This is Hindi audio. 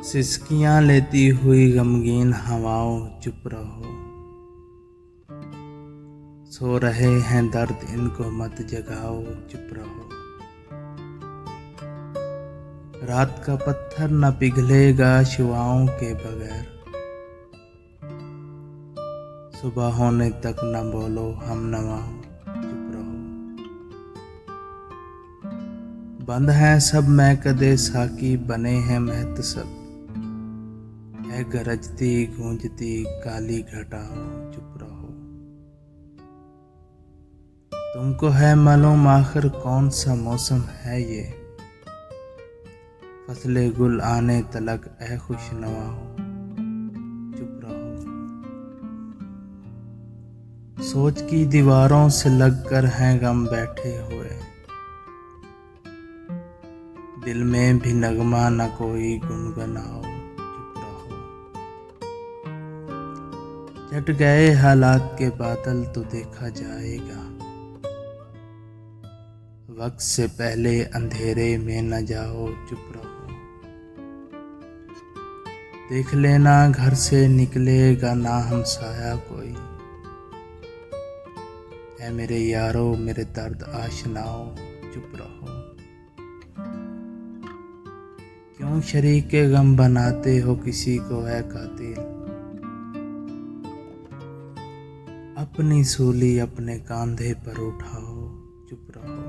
सिसकियाँ लेती हुई गमगीन हवाओं चुप रहो। सो रहे हैं दर्द इनको मत जगाओ चुप रहो। रात का पत्थर न पिघलेगा शिवाओं के बगैर। सुबह होने तक न बोलो हम नवाओ चुप रहो। बंद हैं सब मैकदे साकी बने हैं महतसब। है गरजती गूंजती काली घटाओ चुप रहो। तुमको है मालूम आखिर कौन सा मौसम है ये। फसले गुल आने तलक ए खुशनवाओ चुप रहो। सोच की दीवारों से लगकर हैं गम बैठे हुए। दिल में भी नगमा न कोई गुनगुनाओ चुप रहो। छट गए हालात के बादल तो देखा जाएगा। वक्त से पहले अंधेरे में न जाओ चुप रहो। देख लेना घर से निकलेगा ना हमसाया कोई। ऐ मेरे यारो मेरे दर्द आशनाओ चुप रहो। क्यों शरीके गम बनाते हो किसी को ऐ कातिल। अपनी सूली अपने कांधे पर उठाओ चुप रहो।